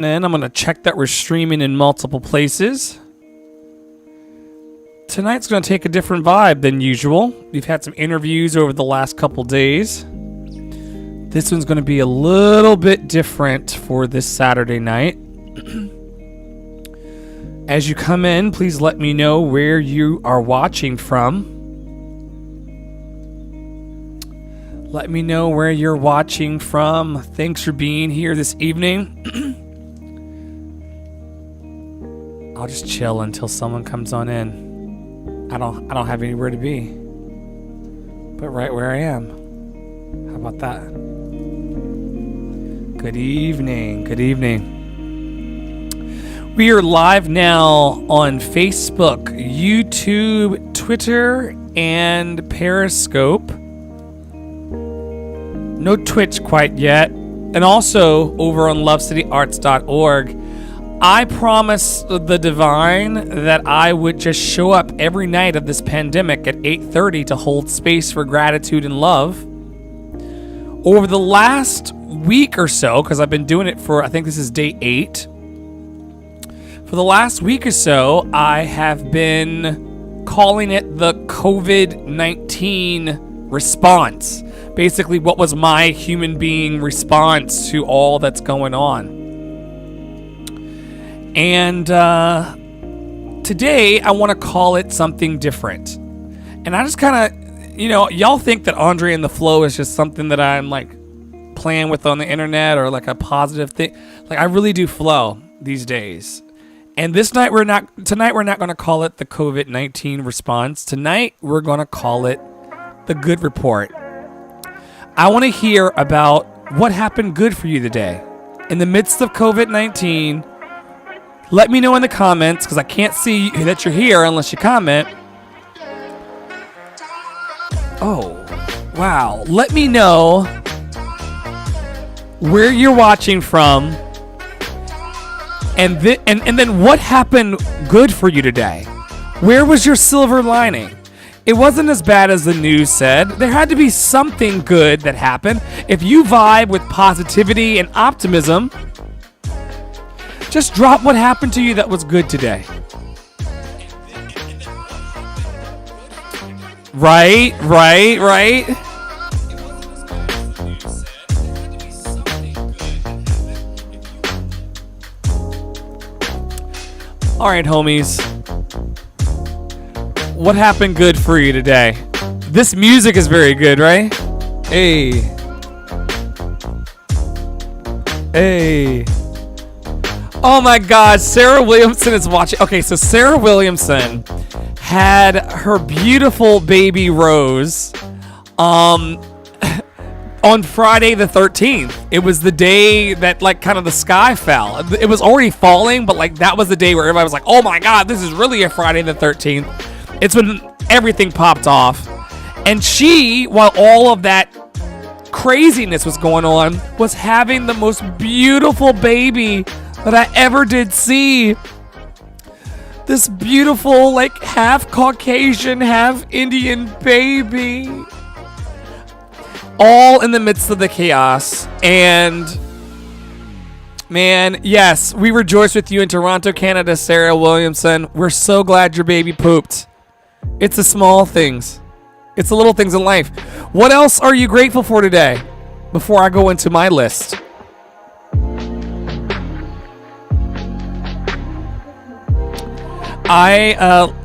And I'm going to check that we're streaming in multiple places. Tonight's going to take a different vibe than usual. We've had some interviews over the last couple days. This one's going to be a little bit different for this Saturday night. As you come in, please let me know where you are watching from. Let me know where you're watching from. Thanks for being here this evening. I'll just chill until someone comes on in. I don't have anywhere to be. But right where I am. How about that? Good evening. Good evening. We are live now on Facebook, YouTube, Twitter, and Periscope. No Twitch quite yet. And also over on lovecityarts.org. I promised the divine that I would just show up every night of this pandemic at 8:30 to hold space for gratitude and love. Over the last week or so, because I've been doing it for, I think this is day 8. For the last week or so, I have been calling it the COVID-19 response. Basically, what was my human being response to all that's going on? And today, I want to call it something different. And I just kind of, y'all think that Andre and the Flow is just something that I'm like playing with on the internet or like a positive thing. Like I really do flow these days. And tonight we're not going to call it the COVID-19 response. Tonight we're going to call it the good report. I want to hear about what happened good for you today. In the midst of COVID-19, let me know in the comments, because I can't see that you're here unless you comment. Oh, wow. Let me know where you're watching from, and then what happened good for you today. Where was your silver lining? It wasn't as bad as the news said. There had to be something good that happened. If you vibe with positivity and optimism, just drop what happened to you that was good today. Right. All right, homies. What happened good for you today? This music is very good, right? Hey. Oh my God, Sarah Williamson is watching. Okay, so Sarah Williamson had her beautiful baby Rose on Friday the 13th. It was the day that like kind of the sky fell. It was already falling, but like that was the day where everybody was like, oh my God, this is really a Friday the 13th. It's when everything popped off. And she, while all of that craziness was going on, was having the most beautiful baby that I ever did see. This beautiful, like, half Caucasian, half Indian baby. All in the midst of the chaos. And, man, yes, we rejoice with you in Toronto, Canada, Sarah Williamson. We're so glad your baby pooped. It's the small things. It's the little things in life. What else are you grateful for today? Before I go into my list.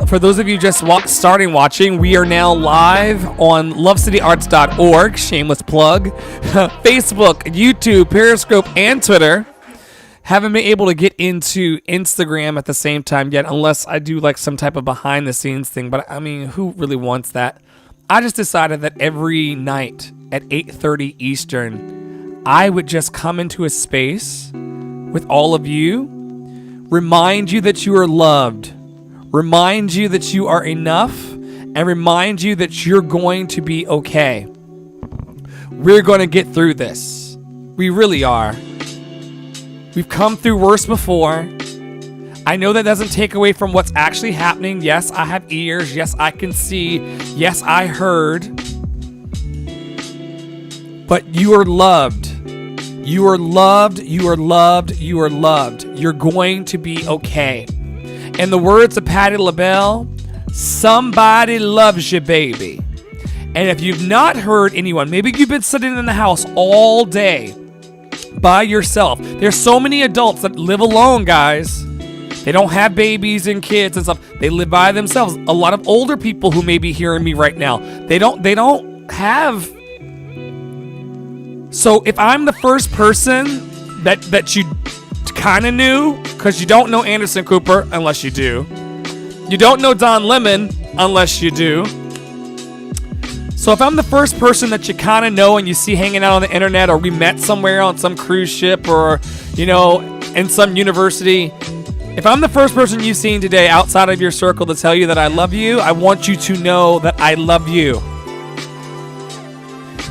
For those of you just starting watching, we are now live on lovecityarts.org, shameless plug, Facebook, YouTube, Periscope, and Twitter. Haven't been able to get into Instagram at the same time yet, unless I do like some type of behind the scenes thing, but I mean, who really wants that? I just decided that every night at 8:30 Eastern, I would just come into a space with all of you, remind you that you are loved, remind you that you are enough, and remind you that you're going to be okay. We're going to get through this. We really are. We've come through worse before. I know that doesn't take away from what's actually happening. Yes, I have ears. Yes, I can see. Yes, I heard. But you are loved. You are loved. You are loved. You are loved. You're going to be okay. In the words of Patti LaBelle, somebody loves you, baby. And if you've not heard anyone, maybe you've been sitting in the house all day by yourself. There's so many adults that live alone, guys. They don't have babies and kids and stuff. They live by themselves. A lot of older people who may be hearing me right now, they don't have. So if I'm the first person that you kind of knew, because you don't know Anderson Cooper unless you do. You don't know Don Lemon unless you do. So if I'm the first person that you kind of know and you see hanging out on the internet, or we met somewhere on some cruise ship, or, you know, in some university, if I'm the first person you've seen today outside of your circle to tell you that I love you, I want you to know that I love you.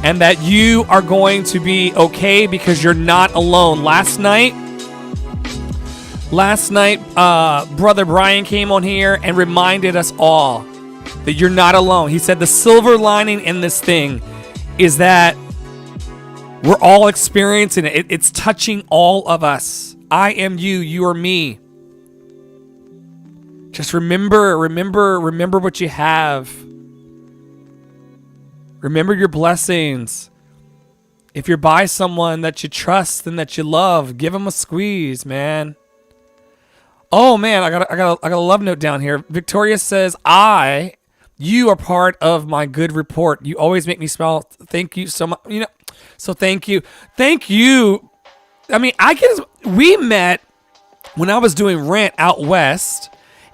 And that you are going to be okay because you're not alone. Last night, Brother Brian came on here and reminded us all that you're not alone. He said the silver lining in this thing is that we're all experiencing it. It's touching all of us. I am you, you are me. Just remember what you have. Remember your blessings. If you're by someone that you trust and that you love, give them a squeeze, man. Oh man, I got a love note down here. Victoria says, you are part of my good report. You always make me smile. Thank you so much. You know, so thank you. Thank you. I mean, we met when I was doing Rent out west,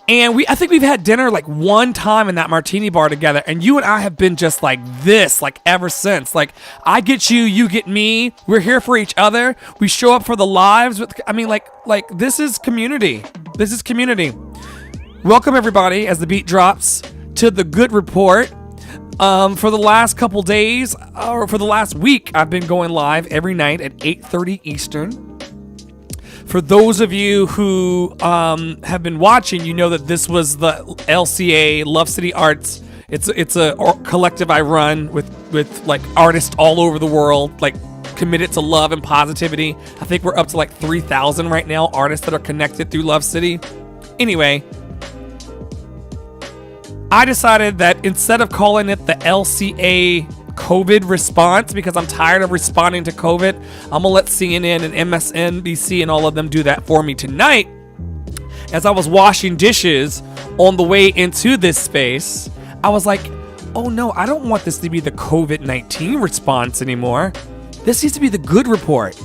and I think we've had dinner like one time in that martini bar together, and you and I have been just like this, like ever since. Like, I get you, you get me. We're here for each other. We show up for the lives. Like this is community. This is community. Welcome everybody as the beat drops to the Good Report. For the last couple days, or for the last week, I've been going live every night at 8:30 Eastern. For those of you who have been watching, you know that this was the LCA, Love City Arts. It's a collective I run with like artists all over the world, like committed to love and positivity. I think we're up to like 3,000 right now, artists that are connected through Love City. Anyway, I decided that instead of calling it the LCA COVID response, because I'm tired of responding to COVID, I'm gonna let CNN and MSNBC and all of them do that for me tonight. As I was washing dishes on the way into this space, I was like, oh no, I don't want this to be the COVID-19 response anymore. This needs to be the Good Report.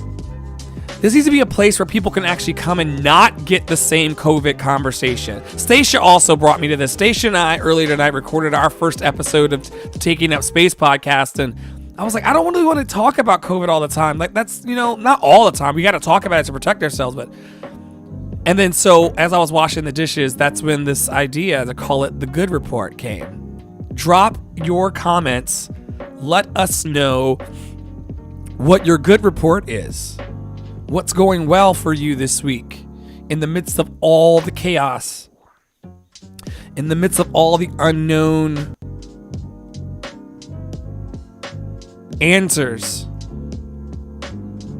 This needs to be a place where people can actually come and not get the same COVID conversation. Stacia also brought me to this. Stacia and I earlier tonight recorded our first episode of the Taking Up Space podcast, and I was like, I don't really want to talk about COVID all the time. Like, that's, you know, not all the time. We got to talk about it to protect ourselves, but... And then so as I was washing the dishes, that's when this idea to call it the Good Report came. Drop your comments. Let us know what your good report is. What's going well for you this week in the midst of all the chaos, in the midst of all the unknown answers?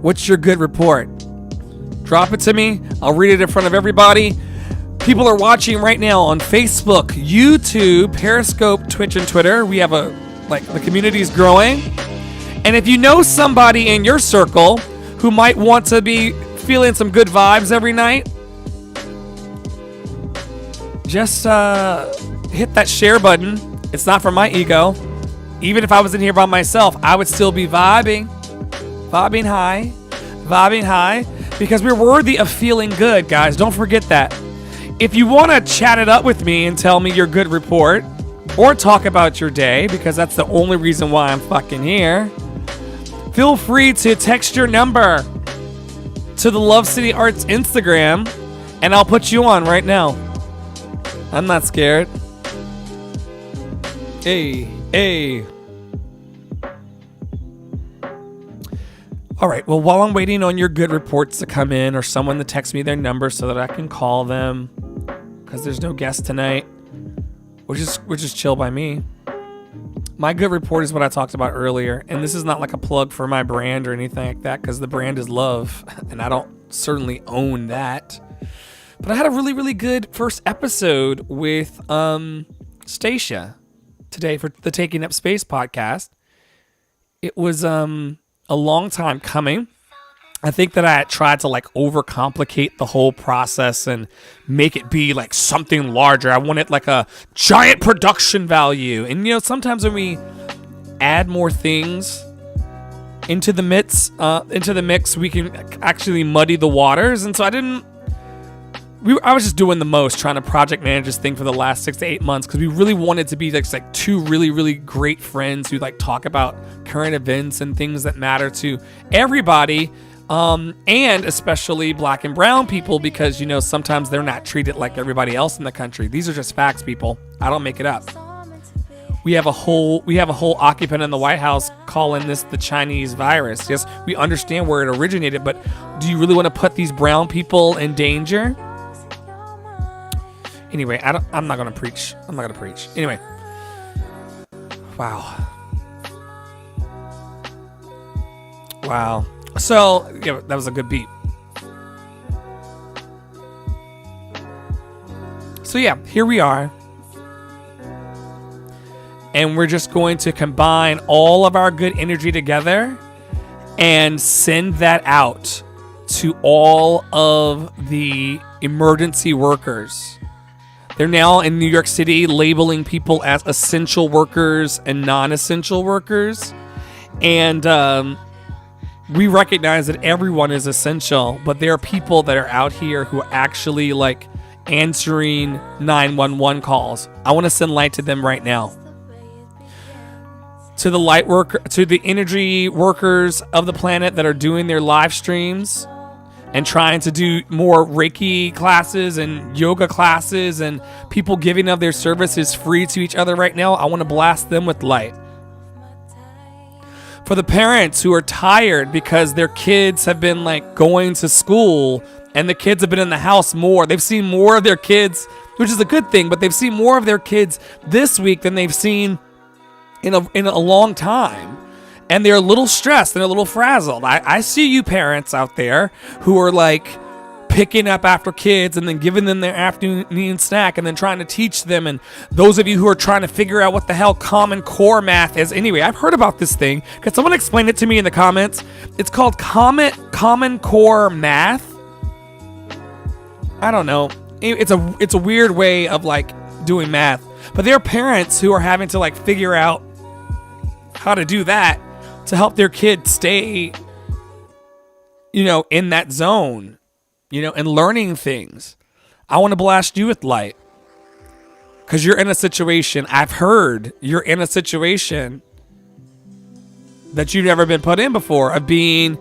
What's your good report? Drop it to me. I'll read it in front of everybody. People are watching right now on Facebook, YouTube, Periscope, Twitch, and Twitter. We have the community is growing. And if you know somebody in your circle who might want to be feeling some good vibes every night, just hit that share button. It's not for my ego. Even if I was in here by myself, I would still be vibing high, because we're worthy of feeling good, guys. Don't forget that. If you want to chat it up with me and tell me your good report, or talk about your day, because that's the only reason why I'm fucking here, feel free to text your number to the Love City Arts Instagram, and I'll put you on right now. I'm not scared. Hey. All right, well, while I'm waiting on your good reports to come in, or someone to text me their number so that I can call them, because there's no guest tonight, which is chill by me. My good report is what I talked about earlier, and this is not like a plug for my brand or anything like that, because the brand is love, and I don't certainly own that. But I had a really, really good first episode with Stacia today for the Taking Up Space podcast. It was a long time coming. I think that I tried to like overcomplicate the whole process and make it be like something larger. I wanted like a giant production value. And, you know, sometimes when we add more things into the mix, we can actually muddy the waters. And so I was just doing the most, trying to project manage this thing for the last 6 to 8 months, because we really wanted to be like two really, really great friends who like talk about current events and things that matter to everybody. And especially black and brown people, because, you know, sometimes they're not treated like everybody else in the country. These are just facts, people. I don't make it up. We have a whole occupant in the White House calling this the Chinese virus. Yes, we understand where it originated, but do you really want to put these brown people in danger? Anyway, I'm not going to preach. Anyway. Wow. So, yeah, that was a good beat. So, yeah, here we are. And we're just going to combine all of our good energy together and send that out to all of the emergency workers. They're now in New York City labeling people as essential workers and non-essential workers. And we recognize that everyone is essential, but there are people that are out here who are actually like answering 911 calls. I want to send light to them right now. To the energy workers of the planet that are doing their live streams and trying to do more Reiki classes and yoga classes and people giving of their services free to each other right now, I want to blast them with light. For the parents who are tired because their kids have been like going to school and the kids have been in the house more. They've seen more of their kids, which is a good thing, but they've seen more of their kids this week than they've seen in a long time. And they're a little stressed and a little frazzled. I see you parents out there who are like picking up after kids and then giving them their afternoon snack and then trying to teach them. And those of you who are trying to figure out what the hell Common Core math is. Anyway, I've heard about this thing. Could someone explain it to me in the comments? It's called Common Core math. I don't know. It's a weird way of like doing math. But there are parents who are having to like figure out how to do that to help their kids stay, you know, in that zone. You know, and learning things. I want to blast you with light. Because you're in a situation, I've heard you're in a situation that you've never been put in before of being,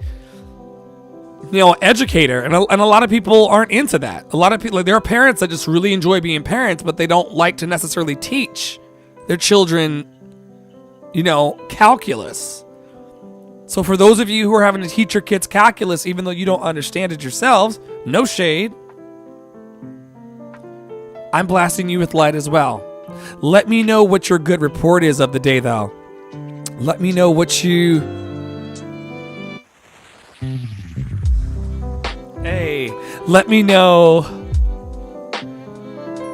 you know, educator. And a lot of people aren't into that. A lot of people, like, there are parents that just really enjoy being parents, but they don't like to necessarily teach their children, you know, calculus. So for those of you who are having to teach your kids calculus, even though you don't understand it yourselves, no shade, I'm blasting you with light as well. Let me know what your good report is of the day, though. Let me know what you... Hey, let me know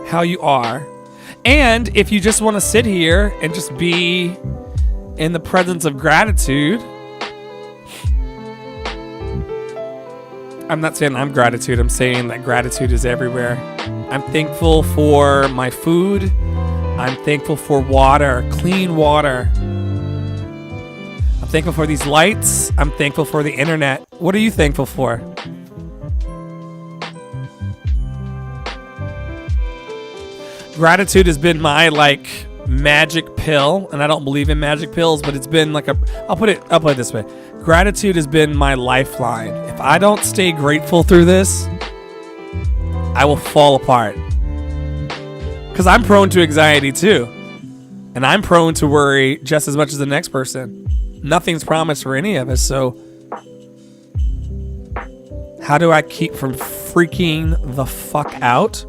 how you are. And if you just want to sit here and just be in the presence of gratitude... I'm not saying I'm gratitude. I'm saying that gratitude is everywhere. I'm thankful for my food. I'm thankful for water, clean water. I'm thankful for these lights. I'm thankful for the internet. What are you thankful for? Gratitude has been my like magic pill, and I don't believe in magic pills, but it's been like I'll put it this way. Gratitude has been my lifeline. If I don't stay grateful through this, I will fall apart. Because I'm prone to anxiety too. And I'm prone to worry just as much as the next person. Nothing's promised for any of us, so how do I keep from freaking the fuck out?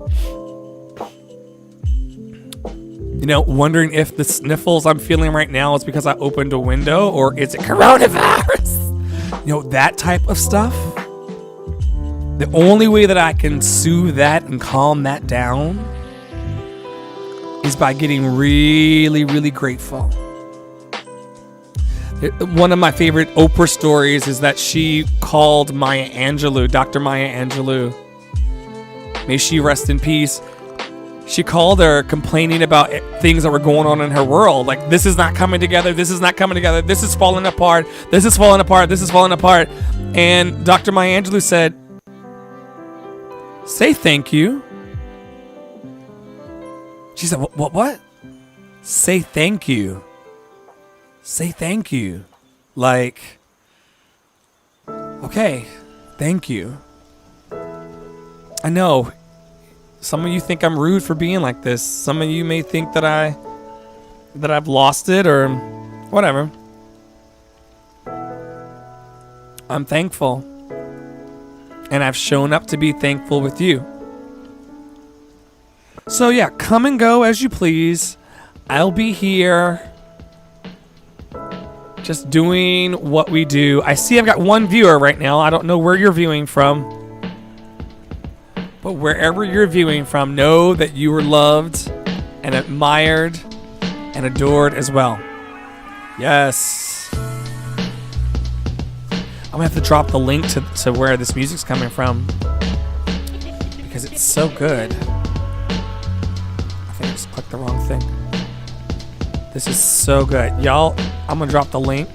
Wondering if the sniffles I'm feeling right now is because I opened a window, or is it coronavirus? That type of stuff. The only way that I can soothe that and calm that down is by getting really, really grateful. One of my favorite Oprah stories is that she called Maya Angelou, Dr. Maya Angelou. May she rest in peace. She called her complaining about things that were going on in her world. Like, this is not coming together. This is not coming together. This is falling apart. This is falling apart. This is falling apart. And Dr. Maya Angelou said, say thank you. She said, what? Say thank you. Say thank you. Like, okay, thank you. I know some of you think I'm rude for being like this. Some of you may think that I've lost it or whatever. I'm thankful. And I've shown up to be thankful with you. So yeah, come and go as you please. I'll be here just doing what we do. I see I've got one viewer right now. I don't know where you're viewing from. But wherever you're viewing from, know that you were loved and admired and adored as well. Yes. I'm going to have to drop the link to where this music's coming from, because it's so good. I think I just clicked the wrong thing. This is so good. Y'all, I'm going to drop the link.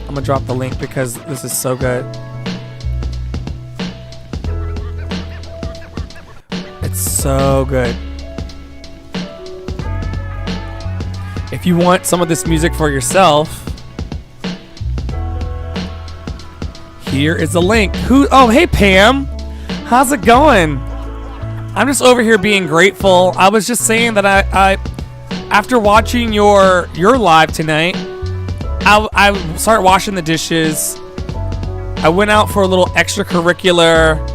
I'm going to drop the link because this is so good. It's so good. If you want some of this music for yourself, here is the link. Oh, hey Pam. How's it going? I'm just over here being grateful. I was just saying that I after watching your live tonight, I started washing the dishes. I went out for a little extracurricular.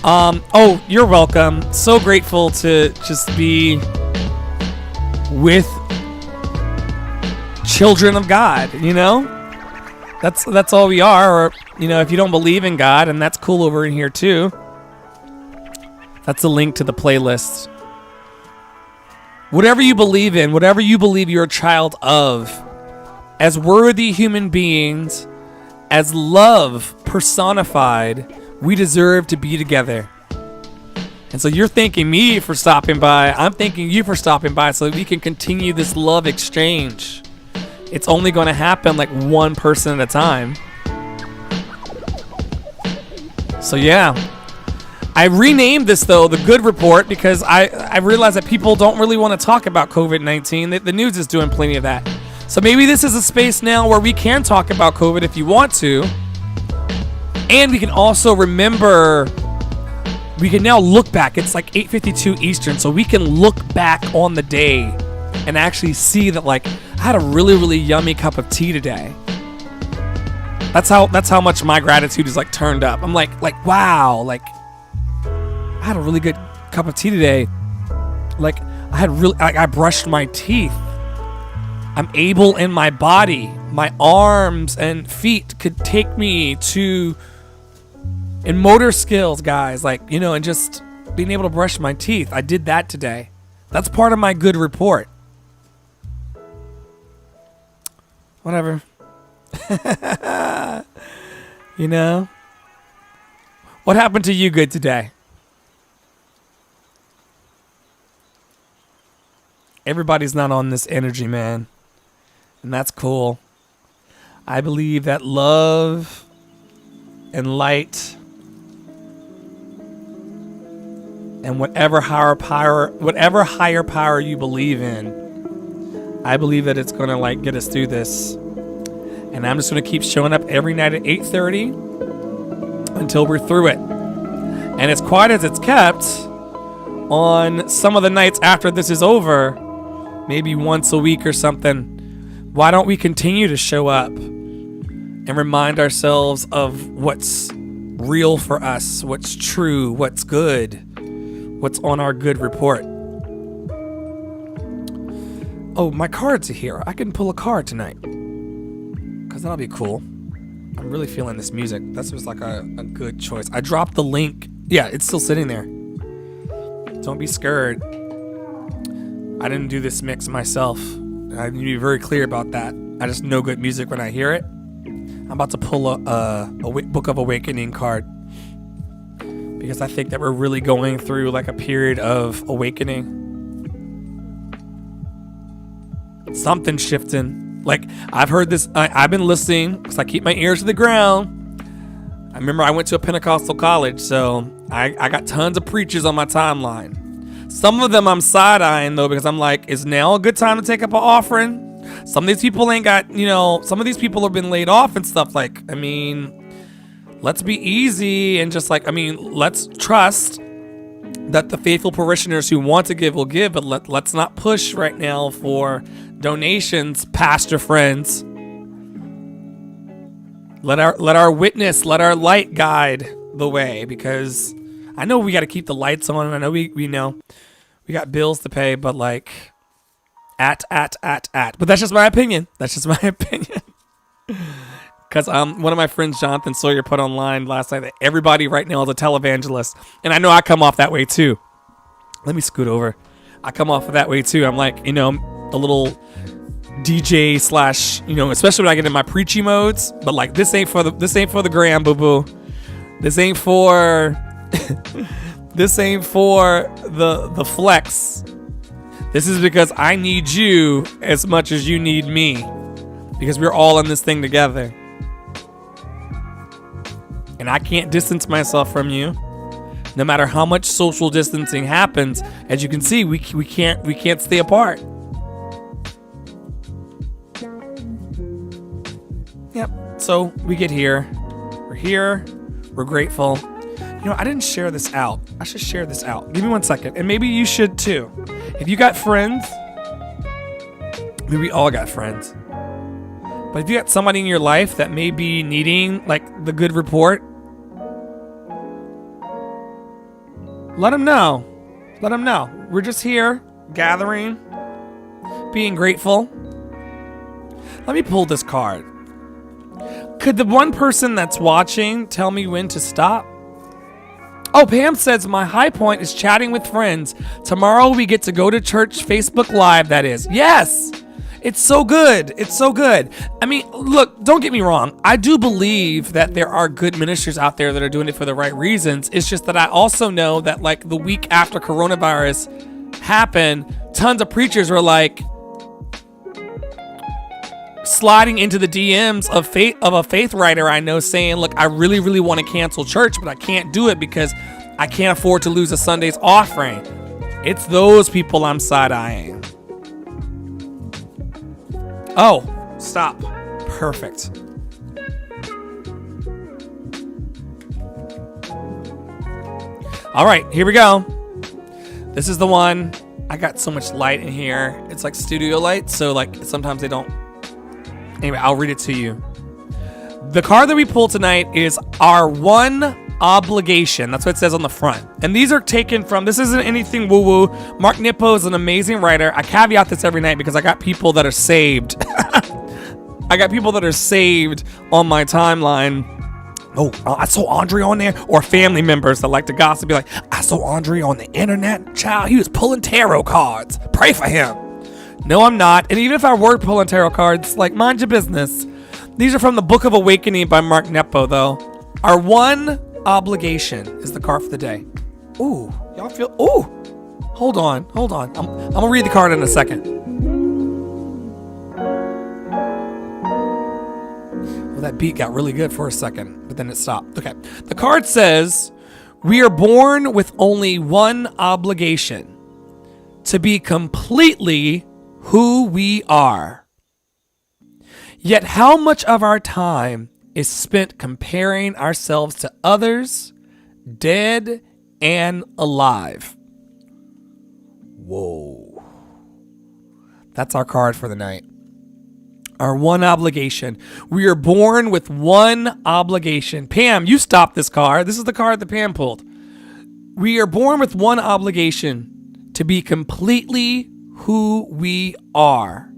Oh, you're welcome. So grateful to just be with children of God, That's all we are. Or, if you don't believe in God, and that's cool over in here too. That's a link to the playlist. Whatever you believe in, whatever you believe you're a child of, as worthy human beings, as love personified, we deserve to be together. And so you're thanking me for stopping by. I'm thanking you for stopping by so that we can continue this love exchange. It's only going to happen like one person at a time. So yeah. I renamed this, though, the Good Report, because I realized that people don't really want to talk about COVID-19. The news is doing plenty of that. So maybe this is a space now where we can talk about COVID if you want to. And we can also remember, we can now look back. It's like 8:52 Eastern, so we can look back on the day and actually see that, like, I had a really, really yummy cup of tea today. That's how much my gratitude is, like, turned up. I'm like wow, like, I had a really good cup of tea today. Like, I brushed my teeth. I'm able in my body. My arms and feet could take me to, in motor skills, guys, like, and just being able to brush my teeth. I did that today. That's part of my good report. Whatever. What happened to you good today? Everybody's not on this energy, man. And that's cool. I believe that love and light and whatever higher power you believe in, I believe that it's going to, like, get us through this. And I'm just going to keep showing up every night at 8:30 until we're through it. And as quiet as it's kept on some of the nights after this is over, maybe once a week or something, why don't we continue to show up and remind ourselves of what's real for us, what's true, what's good, What's on our good report? Oh, my cards are here. I can pull a card tonight. Because that'll be cool. I'm really feeling this music. This was like a good choice. I dropped the link. Yeah, it's still sitting there. Don't be scared. I didn't do this mix myself. I need to be very clear about that. I just know good music when I hear it. I'm about to pull a Book of Awakening card. Because I think that we're really going through like a period of awakening. Something's shifting. Like, I've heard this. I've been listening because I keep my ears to the ground. I remember I went to a Pentecostal college, so I got tons of preachers on my timeline. Some of them I'm side-eyeing, though, because I'm like, is now a good time to take up an offering? Some of these people ain't got, some of these people have been laid off and stuff. Like, I mean, let's be easy and just like, let's trust that the faithful parishioners who want to give will give, but let's not push right now for donations, pastor friends. Let our witness, let our light guide the way, because I know we got to keep the lights on, and I know we know we got bills to pay, but like but that's just my opinion. Because one of my friends, Jonathan Sawyer, put online last night that everybody right now is a televangelist. And I know I come off that way too. Let me scoot over. I come off of that way too. I'm like, a little DJ / especially when I get in my preachy modes. But like, this ain't for the gram, boo boo. This ain't for the flex. This is because I need you as much as you need me. Because we're all in this thing together. And I can't distance myself from you. No matter how much social distancing happens, as you can see, we can't stay apart. Yep. So we get here. We're here. We're grateful. I didn't share this out. I should share this out. Give me 1 second. And maybe you should too. If you got friends, maybe we all got friends. But if you got somebody in your life that may be needing like the good report, let them know. We're just here, gathering, being grateful. Let me pull this card. Could the one person that's watching tell me when to stop? Oh, Pam says, my high point is chatting with friends. Tomorrow we get to go to church Facebook Live, that is. Yes! It's so good. Look, don't get me wrong. I do believe that there are good ministers out there that are doing it for the right reasons. It's just that I also know that like the week after coronavirus happened, tons of preachers were like sliding into the DMs of a faith writer I know saying, look, I really, really want to cancel church, but I can't do it because I can't afford to lose a Sunday's offering. It's those people I'm side-eyeing. Oh, stop. Perfect. All right, here we go. This is the one. I got so much light in here. It's like studio light, so like sometimes they don't. Anyway, I'll read it to you. The card that we pulled tonight is our one obligation. That's what it says on the front. And these are taken from, this isn't anything woo-woo. Mark Nippo is an amazing writer. I caveat this every night because I got people that are saved. I got people that are saved on my timeline. Oh, I saw Andre on there. Or family members that like to gossip. Be like, I saw Andre on the internet. Child, he was pulling tarot cards. Pray for him. No, I'm not. And even if I were pulling tarot cards, like, mind your business. These are from the Book of Awakening by Mark Nepo, though. Our one obligation is the card for the day. Ooh, y'all feel... Ooh, hold on. I'm going to read the card in a second. Well, that beat got really good for a second, but then it stopped. Okay. The card says, we are born with only one obligation: to be completely who we are. Yet how much of our time is spent comparing ourselves to others, dead and alive? Whoa. That's our card for the night. Our one obligation. We are born with one obligation. Pam, you stopped this card. This is the card that Pam pulled. We are born with one obligation: to be completely who we are.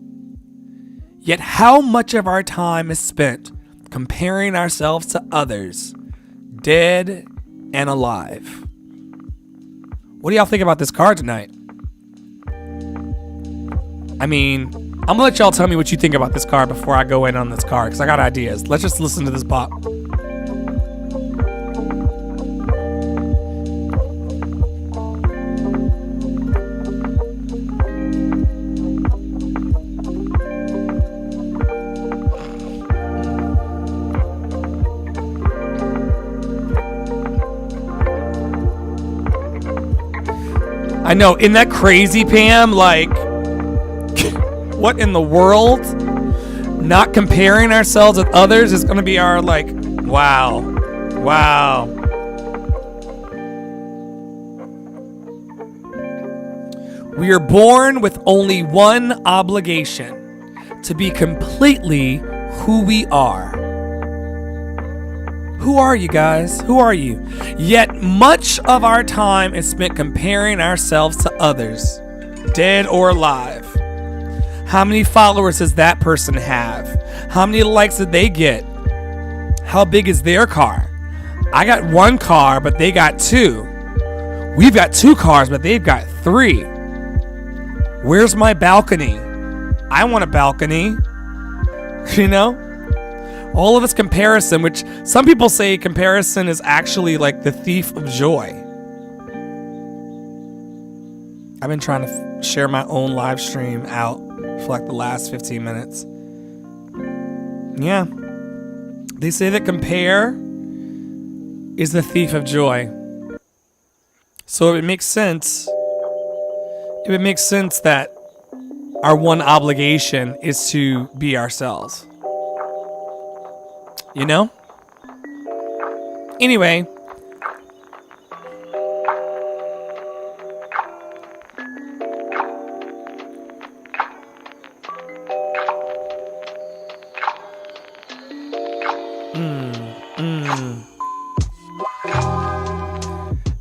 Yet how much of our time is spent comparing ourselves to others, dead and alive? What do y'all think about this card tonight? I mean, I'm gonna let y'all tell me what you think about this card before I go in on this card, because I got ideas. Let's just listen to this pop. I know, isn't that crazy, Pam? Like, what in the world? Not comparing ourselves with others is going to be our, like, wow. Wow. We are born with only one obligation: to be completely who we are. Who are you guys? Who are you? Yet much of our time is spent comparing ourselves to others, dead or alive. How many followers does that person have? How many likes did they get? How big is their car? I got one car, but they got two. We've got two cars, but they've got three. Where's my balcony? I want a balcony. You know? All of this comparison, which some people say comparison is actually like the thief of joy. I've been trying to share my own live stream out for like the last 15 minutes. Yeah. They say that compare is the thief of joy. So it makes sense. It would make sense that our one obligation is to be ourselves. You know? Anyway.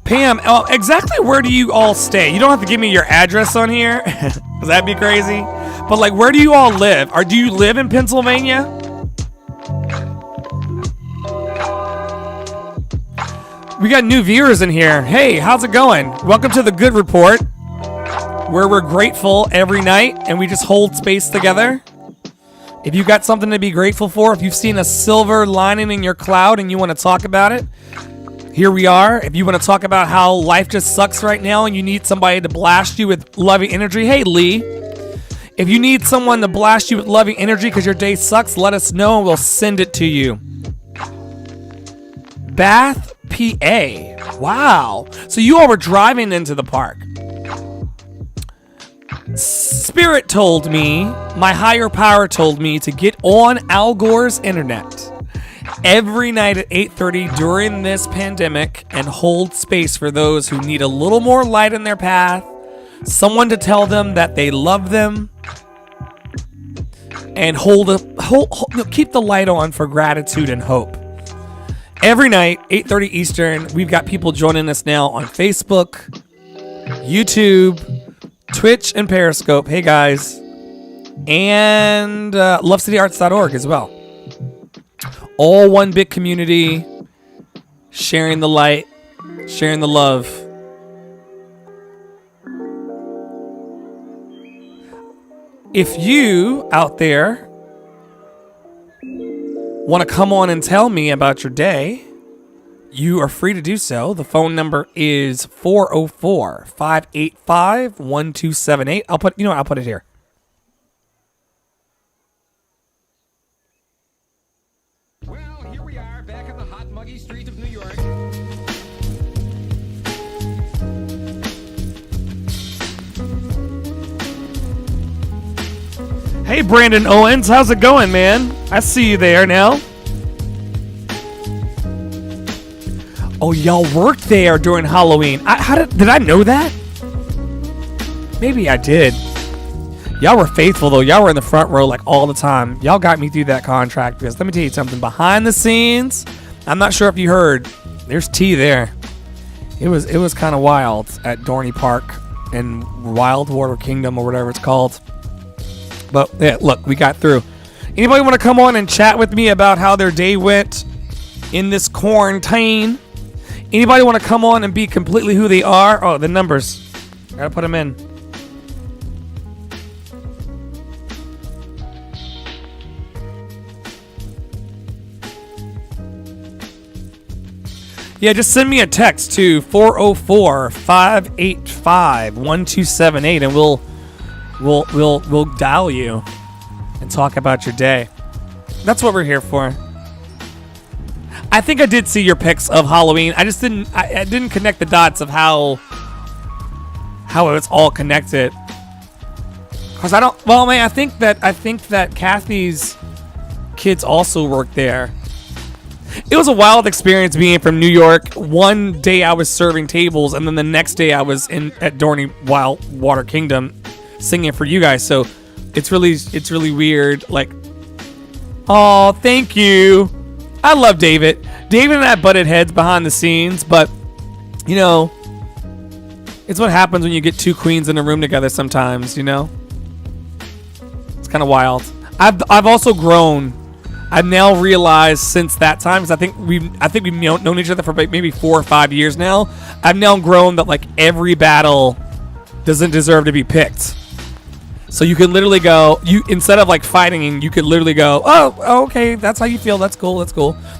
Pam, exactly where do you all stay? You don't have to give me your address on here. Does that be crazy? But like, where do you all live? Or do you live in Pennsylvania? We got new viewers in here. Hey, how's it going? Welcome to the Good Report, where we're grateful every night and we just hold space together. If you got something to be grateful for, if you've seen a silver lining in your cloud and you want to talk about it, here we are. If you want to talk about how life just sucks right now and you need somebody to blast you with loving energy, hey Lee. If you need someone to blast you with loving energy because your day sucks, let us know and we'll send it to you. Bath, PA. Wow. So you all were driving into the park. Spirit told me, my higher power told me to get on Al Gore's internet every night at 8:30 during this pandemic and hold space for those who need a little more light in their path, someone to tell them that they love them, and keep the light on for gratitude and hope. Every night, 8:30 Eastern, we've got people joining us now on Facebook, YouTube, Twitch, and Periscope. Hey guys. And lovecityarts.org as well. All one big community, sharing the light, sharing the love. If you out there want to come on and tell me about your day, you are free to do so. The phone number is 404-585-1278. I'll put it here. Well, here we are back in the hot, muggy streets of New York. Hey, Brandon Owens, how's it going, man? I see you there now. Oh, y'all worked there during Halloween. Did I know that? Maybe I did. Y'all were faithful, though. Y'all were in the front row like all the time. Y'all got me through that contract because let me tell you something. Behind the scenes, I'm not sure if you heard, there's tea there. It was kind of wild at Dorney Park in Wild Water Kingdom or whatever it's called. But yeah, look, we got through. Anybody want to come on and chat with me about how their day went in this quarantine? Anybody want to come on and be completely who they are? Oh, the numbers. Gotta put them in. Yeah, just send me a text to 404-585-1278 and we'll dial you and talk about your day. That's what we're here for. I think I did see your pics of Halloween. I just didn't connect the dots of how it's all connected. Cause I think that Kathy's kids also work there. It was a wild experience being from New York. One day I was serving tables, and then the next day I was at Dorney Wild Water Kingdom singing for you guys. So it's really weird. Like, oh, thank you. I love David. David and I butted heads behind the scenes, but you know, it's what happens when you get two queens in a room together. Sometimes, you know, it's kind of wild. I've also grown. I've now realized since that time, because I think we've known each other for maybe 4 or 5 years now. I've now grown that like every battle doesn't deserve to be picked. So you can literally go, instead of like fighting, you could literally go, oh, okay, that's how you feel. That's cool,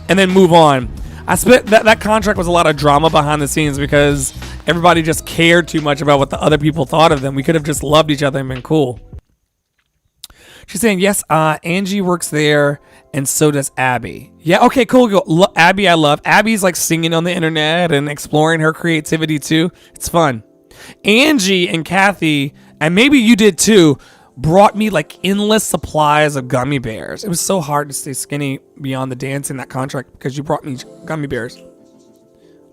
and then move on. I spent that contract was a lot of drama behind the scenes because everybody just cared too much about what the other people thought of them. We could have just loved each other and been cool. She's saying yes. Angie works there. And so does Abby. Yeah, okay, cool. Abby, I love. Abby's like singing on the internet and exploring her creativity too. It's fun. Angie and Kathy, and maybe you did too, brought me like endless supplies of gummy bears. It was so hard to stay skinny beyond the dance in that contract because you brought me gummy bears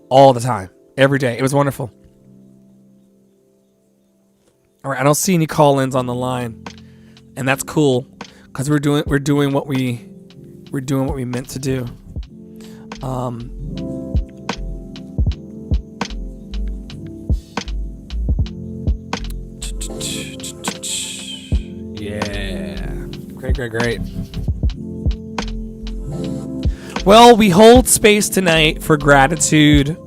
all the time, every day. It was wonderful. All right, I don't see any call-ins on the line, and that's cool because we're doing what we meant to do. Yeah. Great. Well, we hold space tonight for gratitude.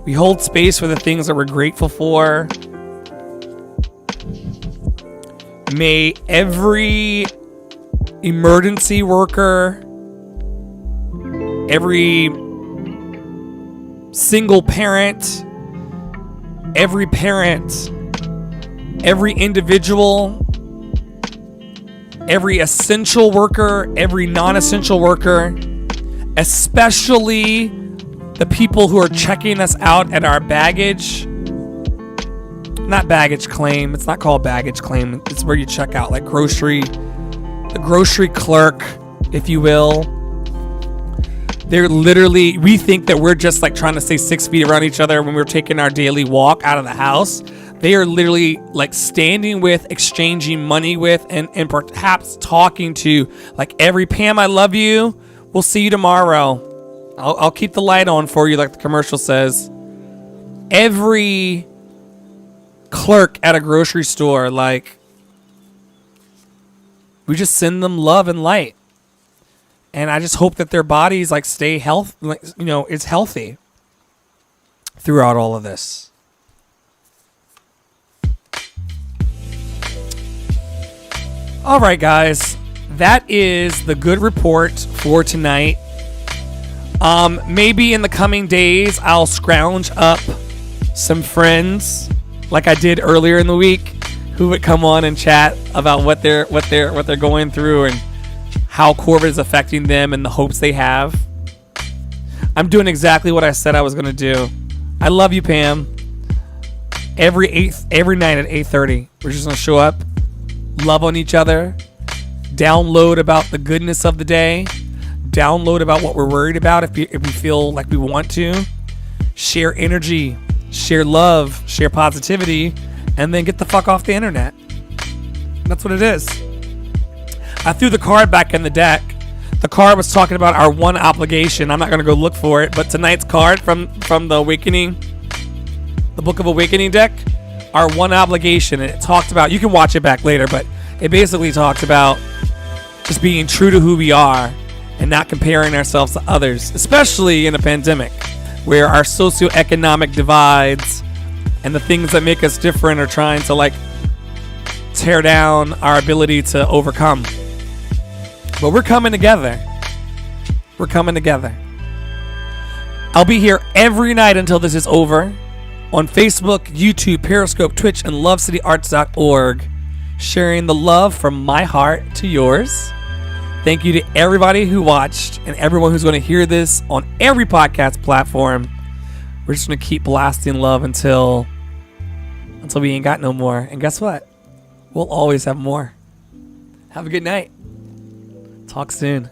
We hold space for the things that we're grateful for. May every emergency worker, every single parent, every individual, every essential worker, every non-essential worker, especially the people who are checking us out at our baggage, not baggage claim, it's not called baggage claim, it's where you check out, like the grocery clerk, if you will. They're literally, we think that we're just like trying to stay 6 feet around each other when we're taking our daily walk out of the house. They are literally like standing with, exchanging money with, and perhaps talking to like every Pam, I love you. We'll see you tomorrow. I'll keep the light on for you, like the commercial says. Every clerk at a grocery store, like, we just send them love and light. And I just hope that their bodies like stay it's healthy throughout all of this. All right, guys, that is the good report for tonight. Maybe in the coming days, I'll scrounge up some friends like I did earlier in the week who would come on and chat about what they're going through and how COVID is affecting them and the hopes they have. I'm doing exactly what I said I was going to do. I love you, Pam. Every night at 8:30, we're just going to show up, love on each other, download about the goodness of the day, download about what we're worried about if we feel like we want to, share energy, share love, share positivity, and then get the fuck off the internet. That's what it is. I threw the card back in the deck. the card was talking about our one obligation. I'm not going to go look for it, but tonight's card from the Awakening, the Book of Awakening deck, our one obligation, and it talked about, you can watch it back later, but it basically talks about just being true to who we are and not comparing ourselves to others, especially in a pandemic where our socioeconomic divides and the things that make us different are trying to like tear down our ability to overcome. But we're coming together. We're coming together. I'll be here every night until this is over on Facebook, YouTube, Periscope, Twitch, and LoveCityArts.org, sharing the love from my heart to yours. Thank you to everybody who watched and everyone who's going to hear this on every podcast platform. We're just going to keep blasting love until we ain't got no more. And guess what? We'll always have more. Have a good night. Talk soon.